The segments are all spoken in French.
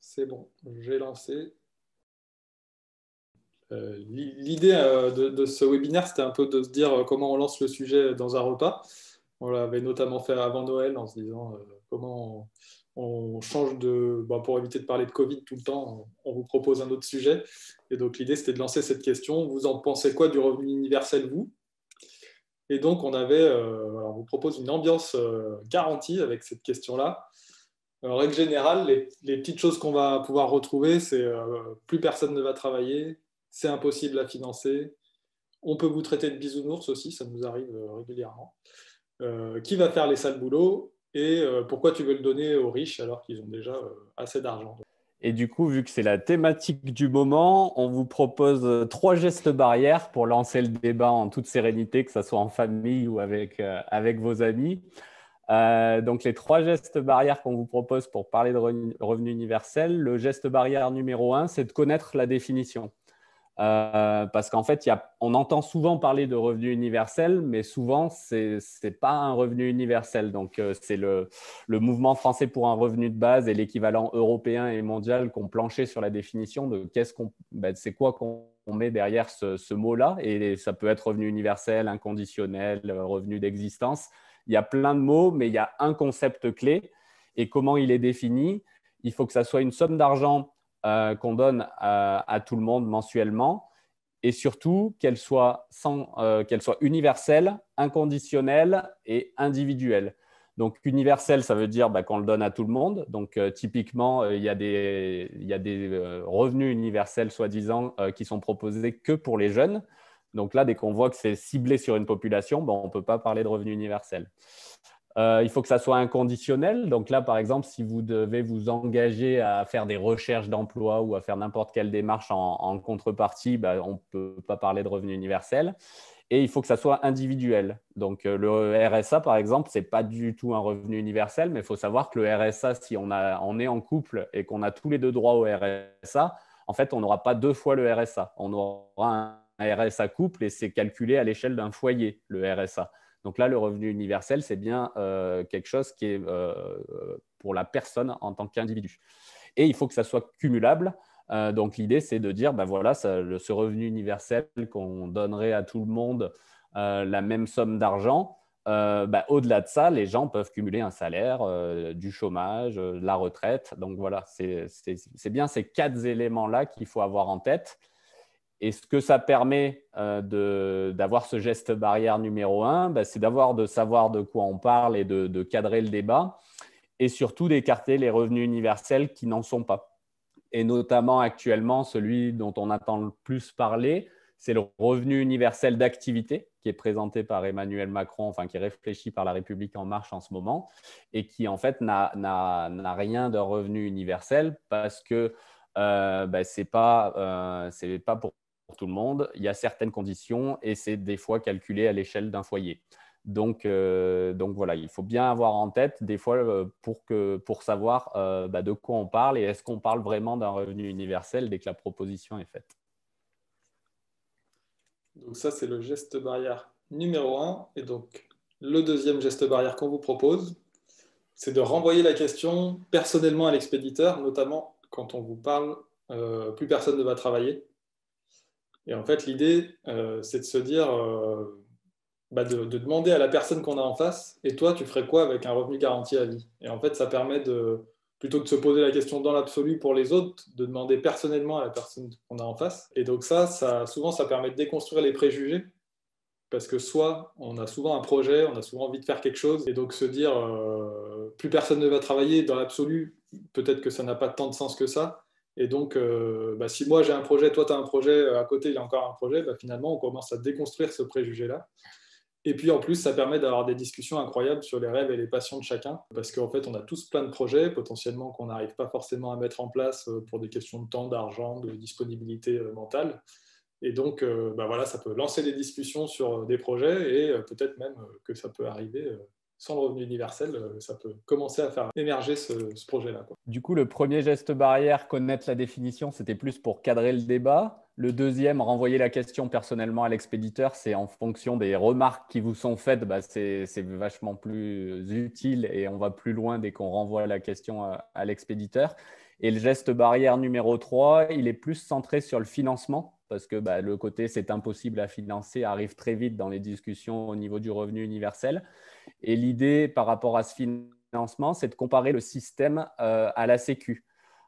C'est bon, j'ai lancé. L'idée de ce webinaire, c'était un peu de se dire comment on lance le sujet dans un repas. On l'avait notamment fait avant Noël en se disant comment on change pour éviter de parler de Covid tout le temps, on vous propose un autre sujet. Et donc l'idée, c'était de lancer cette question. Vous en pensez quoi du revenu universel, vous? Et donc on vous propose une ambiance garantie avec cette question-là. En règle générale, les petites choses qu'on va pouvoir retrouver, c'est plus personne ne va travailler, c'est impossible à financer, on peut vous traiter de bisounours aussi, ça nous arrive régulièrement. Qui va faire les sales boulots et pourquoi tu veux le donner aux riches alors qu'ils ont déjà assez d'argent. Et du coup, vu que c'est la thématique du moment, on vous propose 3 gestes barrières pour lancer le débat en toute sérénité, que ce soit en famille ou avec vos amis. Donc, les 3 gestes barrières qu'on vous propose pour parler de revenu universel. Le geste barrière numéro 1, c'est de connaître la définition. Parce qu'en fait, on entend souvent parler de revenu universel, mais souvent, ce n'est pas un revenu universel. Donc, c'est le mouvement français pour un revenu de base et l'équivalent européen et mondial qui ont planché sur la définition de c'est quoi qu'on met derrière ce mot-là. Et ça peut être revenu universel, inconditionnel, revenu d'existence. Il y a plein de mots, mais il y a un concept clé. Et comment il est défini? Il faut que ça soit une somme d'argent qu'on donne à tout le monde mensuellement et surtout qu'elle soit universelle, inconditionnelle et individuelle. Donc, universelle, ça veut dire qu'on le donne à tout le monde. Donc, typiquement, il y a des revenus universels, soi-disant, qui sont proposés que pour les jeunes. Donc là, dès qu'on voit que c'est ciblé sur une population, on ne peut pas parler de revenu universel. Il faut que ça soit inconditionnel. Donc là, par exemple, si vous devez vous engager à faire des recherches d'emploi ou à faire n'importe quelle démarche en contrepartie, on ne peut pas parler de revenu universel. Et il faut que ça soit individuel. Donc le RSA, par exemple, ce n'est pas du tout un revenu universel, mais il faut savoir que le RSA, si on est en couple et qu'on a tous les deux droit au RSA, en fait, on n'aura pas 2 fois le RSA. On aura un RSA couple et c'est calculé à l'échelle d'un foyer, le RSA. Donc là, le revenu universel, c'est bien quelque chose qui est pour la personne en tant qu'individu. Et il faut que ça soit cumulable. Donc l'idée, c'est de dire, ce revenu universel qu'on donnerait à tout le monde la même somme d'argent, au-delà de ça, les gens peuvent cumuler un salaire, du chômage, de la retraite. Donc voilà, c'est bien ces 4 éléments-là qu'il faut avoir en tête. Et ce que ça permet d'avoir ce geste barrière numéro 1, c'est de savoir de quoi on parle et de cadrer le débat et surtout d'écarter les revenus universels qui n'en sont pas. Et notamment actuellement, celui dont on attend le plus parler, c'est le revenu universel d'activité qui est présenté par Emmanuel Macron, enfin qui est réfléchi par La République En Marche en ce moment et qui en fait n'a rien de revenu universel parce que ce n'est pas pour tout le monde. Il y a certaines conditions et c'est des fois calculé à l'échelle d'un foyer. Donc voilà, il faut bien avoir en tête des fois pour savoir de quoi on parle et est-ce qu'on parle vraiment d'un revenu universel dès que la proposition est faite. Donc ça, c'est le geste barrière numéro 1. Et donc, le deuxième geste barrière qu'on vous propose, c'est de renvoyer la question personnellement à l'expéditeur, notamment quand on vous parle, plus personne ne va travailler. Et en fait, l'idée, c'est de se dire, de demander à la personne qu'on a en face, et toi, tu ferais quoi avec un revenu garanti à vie? Et en fait, ça permet plutôt que de se poser la question dans l'absolu pour les autres, de demander personnellement à la personne qu'on a en face. Et donc souvent, ça permet de déconstruire les préjugés, parce que soit on a souvent un projet, on a souvent envie de faire quelque chose, et donc se dire, plus personne ne va travailler, dans l'absolu, peut-être que ça n'a pas tant de sens que ça. Et donc, si moi j'ai un projet, toi tu as un projet, à côté il y a encore un projet, finalement on commence à déconstruire ce préjugé-là. Et puis en plus, ça permet d'avoir des discussions incroyables sur les rêves et les passions de chacun, parce qu'en fait, on a tous plein de projets potentiellement qu'on n'arrive pas forcément à mettre en place pour des questions de temps, d'argent, de disponibilité mentale. Et donc, ça peut lancer des discussions sur des projets et peut-être même que ça peut arriver sans le revenu universel, ça peut commencer à faire émerger ce projet-là, quoi. Du coup, le premier geste barrière, connaître la définition, c'était plus pour cadrer le débat. Le deuxième, renvoyer la question personnellement à l'expéditeur, c'est en fonction des remarques qui vous sont faites, c'est vachement plus utile et on va plus loin dès qu'on renvoie la question à l'expéditeur. Et le geste barrière numéro 3, il est plus centré sur le financement, parce que le côté c'est impossible à financer arrive très vite dans les discussions au niveau du revenu universel. Et l'idée par rapport à ce financement, c'est de comparer le système à la Sécu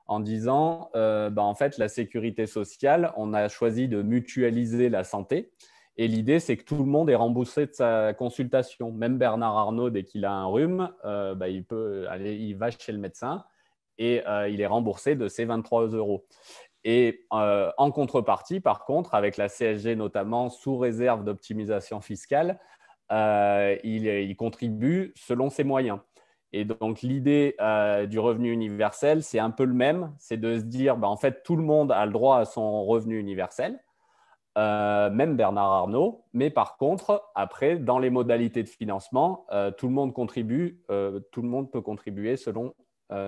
en disant, en fait, la sécurité sociale, on a choisi de mutualiser la santé. Et l'idée, c'est que tout le monde est remboursé de sa consultation. Même Bernard Arnault, dès qu'il a un rhume, il va chez le médecin et il est remboursé de ses 23 euros. Et en contrepartie, par contre, avec la CSG notamment, sous réserve d'optimisation fiscale, il contribue selon ses moyens. Et donc, l'idée du revenu universel, c'est un peu le même, c'est de se dire, en fait, tout le monde a le droit à son revenu universel, même Bernard Arnault, mais par contre, après, dans les modalités de financement, tout le monde contribue, tout le monde peut contribuer selon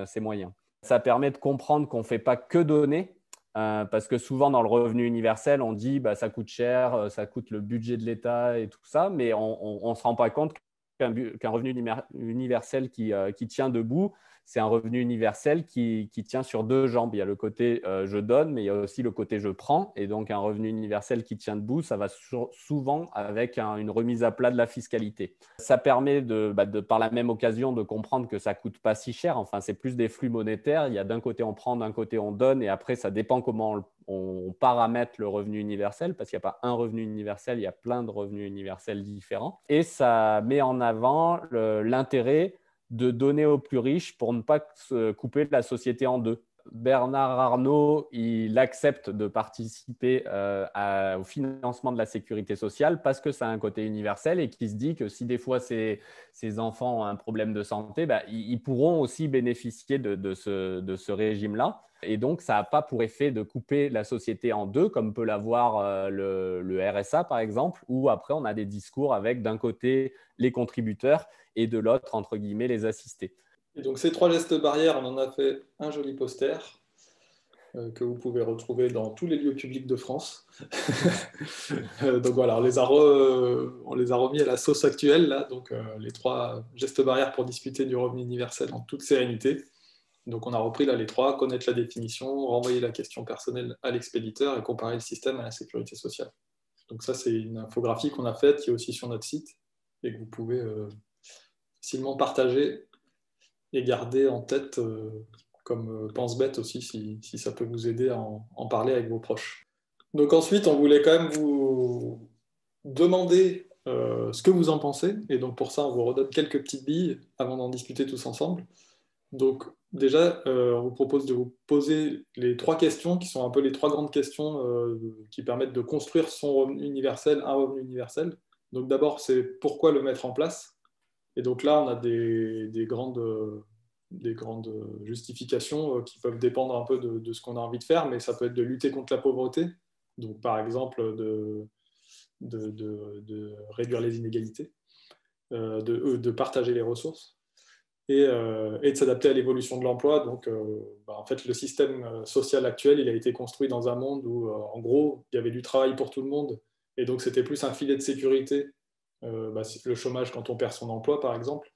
ses moyens. Ça permet de comprendre qu'on ne fait pas que donner, parce que souvent dans le revenu universel, on dit ça coûte cher, ça coûte le budget de l'État et tout ça, mais on ne se rend pas compte qu'un revenu universel qui tient debout, c'est un revenu universel qui tient sur deux jambes. Il y a le côté je donne, mais il y a aussi le côté je prends. Et donc, un revenu universel qui tient debout, ça va souvent avec une remise à plat de la fiscalité. Ça permet par la même occasion de comprendre que ça ne coûte pas si cher. Enfin, c'est plus des flux monétaires. Il y a d'un côté on prend, d'un côté on donne. Et après, ça dépend comment on paramètre le revenu universel, parce qu'il n'y a pas un revenu universel, il y a plein de revenus universels différents. Et ça met en avant l'intérêt de donner aux plus riches pour ne pas couper la société en deux. Bernard Arnault, il accepte de participer au financement de la sécurité sociale parce que ça a un côté universel et qu'il se dit que si des fois ses enfants ont un problème de santé, ils pourront aussi bénéficier de ce régime-là. Et donc, ça n'a pas pour effet de couper la société en deux, comme peut l'avoir le RSA, par exemple, où après, on a des discours avec d'un côté les contributeurs et de l'autre, entre guillemets, les assistés. Et donc ces 3 gestes barrières, on en a fait un joli poster que vous pouvez retrouver dans tous les lieux publics de France. Donc voilà, on les a remis à la sauce actuelle, là, donc les 3 gestes barrières pour discuter du revenu universel en toute sérénité. Donc on a repris là les 3, connaître la définition, renvoyer la question personnelle à l'expéditeur et comparer le système à la sécurité sociale. Donc ça, c'est une infographie qu'on a faite, qui est aussi sur notre site, et que vous pouvez facilement partager et garder en tête comme pense-bête aussi, si ça peut vous aider à en parler avec vos proches. Donc ensuite, on voulait quand même vous demander ce que vous en pensez, et donc pour ça, on vous redonne quelques petites billes avant d'en discuter tous ensemble. Donc déjà, on vous propose de vous poser les 3 questions qui sont un peu les 3 grandes questions qui permettent de construire son revenu universel, un revenu universel. Donc d'abord, c'est pourquoi le mettre en place. Et donc là, on a des grandes justifications qui peuvent dépendre un peu de ce qu'on a envie de faire, mais ça peut être de lutter contre la pauvreté, donc par exemple de réduire les inégalités, de partager les ressources et de s'adapter à l'évolution de l'emploi. Donc en fait, le système social actuel, il a été construit dans un monde où en gros, il y avait du travail pour tout le monde, et donc c'était plus un filet de sécurité. Le chômage quand on perd son emploi, par exemple,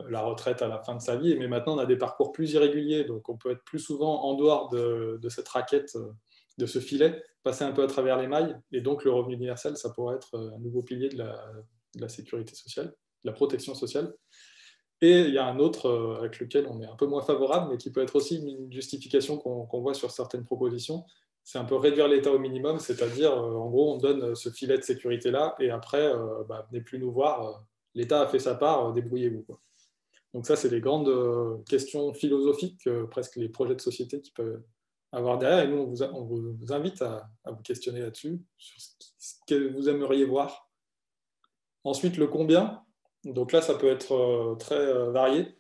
la retraite à la fin de sa vie. Mais maintenant, on a des parcours plus irréguliers, donc on peut être plus souvent en dehors de cette raquette, de ce filet, passer un peu à travers les mailles. Et donc, le revenu universel, ça pourrait être un nouveau pilier de la sécurité sociale, de la protection sociale. Et il y a un autre avec lequel on est un peu moins favorable, mais qui peut être aussi une justification qu'on voit sur certaines propositions. C'est un peu réduire l'État au minimum, c'est-à-dire, en gros, on donne ce filet de sécurité-là, et après, venez plus nous voir, l'État a fait sa part, débrouillez-vous, quoi. Donc ça, c'est des grandes questions philosophiques, presque les projets de société qui peuvent avoir derrière, et nous, on vous invite à vous questionner là-dessus, sur ce que vous aimeriez voir. Ensuite, le combien. Donc là, ça peut être très varié.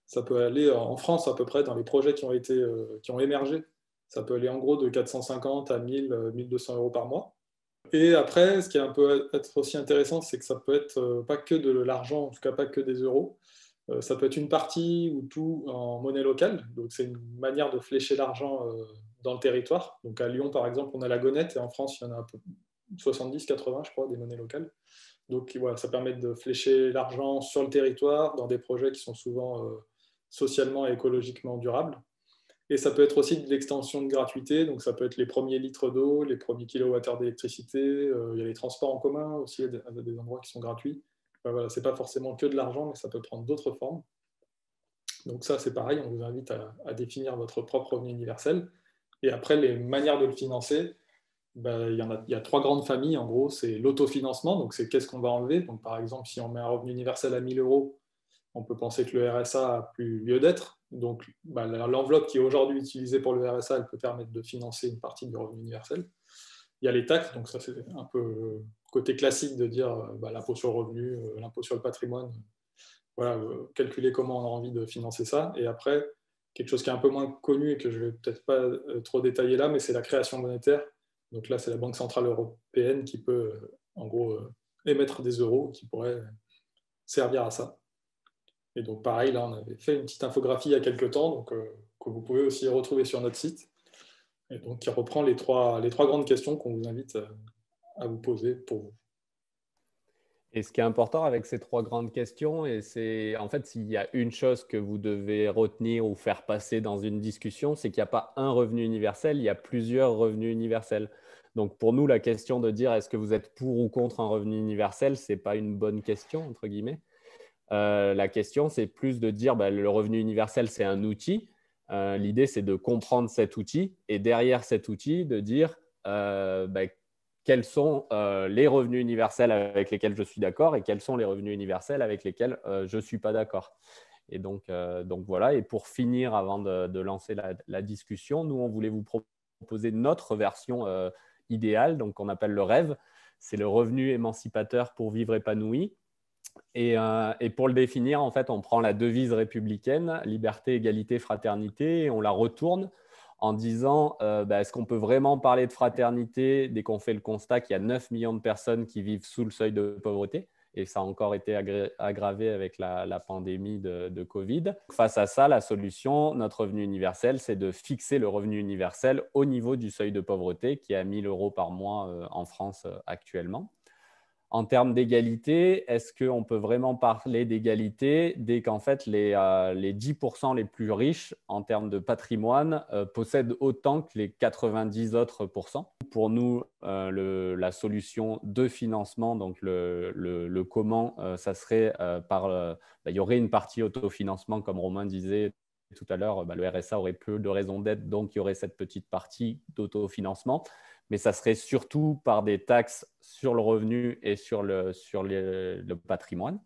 Ça peut aller en France à peu près dans les projets qui ont émergé. Ça peut aller en gros de 450 à 1000, 1200 euros par mois. Et après, ce qui peut être aussi intéressant, c'est que ça peut être pas que de l'argent, en tout cas pas que des euros. Ça peut être une partie ou tout en monnaie locale. Donc c'est une manière de flécher l'argent dans le territoire. Donc à Lyon, par exemple, on a la Gonette, et en France, il y en a un peu 70, 80, je crois, des monnaies locales. Donc voilà, ça permet de flécher l'argent sur le territoire dans des projets qui sont souvent socialement et écologiquement durables. Et ça peut être aussi de l'extension de gratuité, donc ça peut être les premiers litres d'eau, les premiers kilowattheures d'électricité, il y a les transports en commun aussi, à des endroits qui sont gratuits. Enfin, voilà, ce n'est pas forcément que de l'argent, mais ça peut prendre d'autres formes. Donc ça, c'est pareil, on vous invite à définir votre propre revenu universel. Et après, les manières de le financer, ben, il y a trois grandes familles, en gros. C'est l'autofinancement, donc c'est qu'est-ce qu'on va enlever. Donc, par exemple, si on met un revenu universel à 1 000 euros, on peut penser que le RSA n'a plus lieu d'être. Donc, ben, l'enveloppe qui est aujourd'hui utilisée pour le RSA, elle peut permettre de financer une partie du revenu universel. Il y a les taxes, donc ça c'est un peu côté classique de dire ben, l'impôt sur le revenu, l'impôt sur le patrimoine, voilà, calculer comment on a envie de financer ça. Et après, quelque chose qui est un peu moins connu et que je ne vais peut-être pas trop détailler là, mais c'est la création monétaire. Donc là, c'est la Banque Centrale Européenne qui peut, en gros, émettre des euros qui pourraient servir à ça. Et donc pareil, là, on avait fait une petite infographie il y a quelques temps, donc, que vous pouvez aussi retrouver sur notre site, et donc qui reprend les trois grandes questions qu'on vous invite à vous poser pour vous. Et ce qui est important avec ces trois grandes questions, et c'est en fait s'il y a une chose que vous devez retenir ou faire passer dans une discussion, c'est qu'il n'y a pas un revenu universel, il y a plusieurs revenus universels. Donc pour nous, la question de dire est-ce que vous êtes pour ou contre un revenu universel, ce n'est pas une bonne question, entre guillemets. La question, c'est plus de dire le revenu universel, c'est un outil. L'idée, c'est de comprendre cet outil et derrière cet outil, de dire quels sont les revenus universels avec lesquels je suis d'accord et quels sont les revenus universels avec lesquels je ne suis pas d'accord. Et donc voilà. Et pour finir, avant de lancer la discussion, nous, on voulait vous proposer notre version idéale, donc qu'on appelle le rêve. C'est le revenu émancipateur pour vivre épanoui. Et pour le définir, en fait, on prend la devise républicaine, liberté, égalité, fraternité, et on la retourne en disant est-ce qu'on peut vraiment parler de fraternité dès qu'on fait le constat qu'il y a 9 millions de personnes qui vivent sous le seuil de pauvreté, et ça a encore été aggravé avec la pandémie de Covid. Face à ça, la solution, notre revenu universel, c'est de fixer le revenu universel au niveau du seuil de pauvreté qui est à 1 000 euros par mois en France actuellement. En termes d'égalité, est-ce qu'on peut vraiment parler d'égalité dès qu'en fait les 10% les plus riches en termes de patrimoine possèdent autant que les 90 autres pourcents? Pour nous, la solution de financement, donc le comment, ça serait il y aurait une partie autofinancement, comme Romain disait tout à l'heure, le RSA aurait peu de raisons d'être, donc il y aurait cette petite partie d'autofinancement. Mais ça serait surtout par des taxes sur le revenu et sur le patrimoine.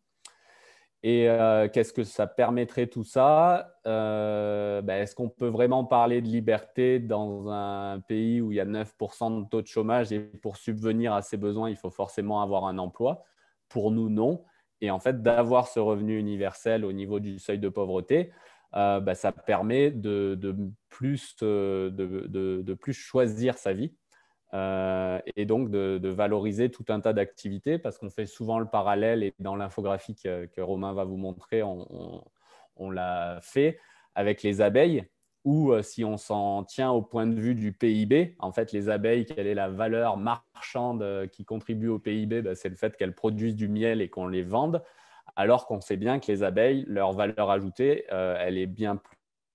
Et qu'est-ce que ça permettrait tout ça? Est-ce qu'on peut vraiment parler de liberté dans un pays où il y a 9% de taux de chômage et pour subvenir à ces besoins, il faut forcément avoir un emploi? Pour nous, non. Et en fait, d'avoir ce revenu universel au niveau du seuil de pauvreté, ça permet de plus choisir sa vie. Et donc de valoriser tout un tas d'activités parce qu'on fait souvent le parallèle et dans l'infographie que Romain va vous montrer, on l'a fait avec les abeilles où si on s'en tient au point de vue du PIB, en fait les abeilles, quelle est la valeur marchande qui contribue au PIB? C'est le fait qu'elles produisent du miel et qu'on les vende, alors qu'on sait bien que les abeilles, leur valeur ajoutée, elle est bien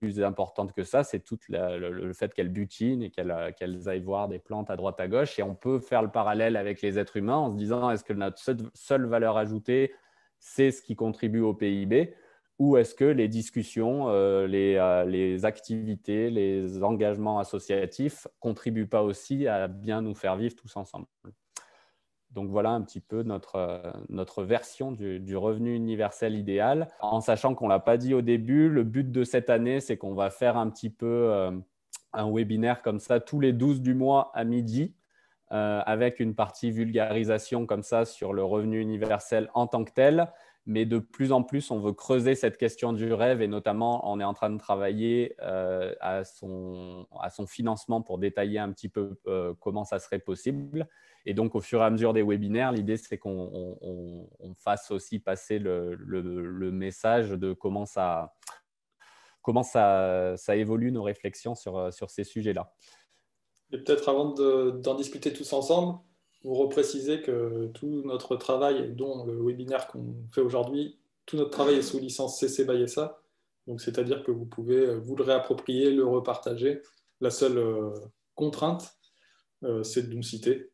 plus importante que ça, c'est tout le fait qu'elles butinent et qu'elles aillent voir des plantes à droite à gauche. Et on peut faire le parallèle avec les êtres humains en se disant, est-ce que notre seule valeur ajoutée, c'est ce qui contribue au PIB? Ou est-ce que les discussions, les activités, les engagements associatifs ne contribuent pas aussi à bien nous faire vivre tous ensemble? Donc voilà un petit peu notre version du revenu universel idéal. En sachant qu'on ne l'a pas dit au début, le but de cette année, c'est qu'on va faire un petit peu un webinaire comme ça tous les 12 du mois à midi avec une partie vulgarisation comme ça sur le revenu universel en tant que tel. Mais de plus en plus, on veut creuser cette question du rêve et notamment, on est en train de travailler à son financement pour détailler un petit peu comment ça serait possible. Et donc, au fur et à mesure des webinaires, l'idée, c'est qu'on fasse aussi passer le message de comment ça évolue nos réflexions sur ces sujets-là. Et peut-être avant d'en discuter tous ensemble, vous reprécisez que tout notre travail, dont le webinaire qu'on fait aujourd'hui, tout notre travail est sous licence CC by SA. Donc, c'est-à-dire que vous pouvez vous le réapproprier, le repartager. La seule contrainte, c'est de nous citer.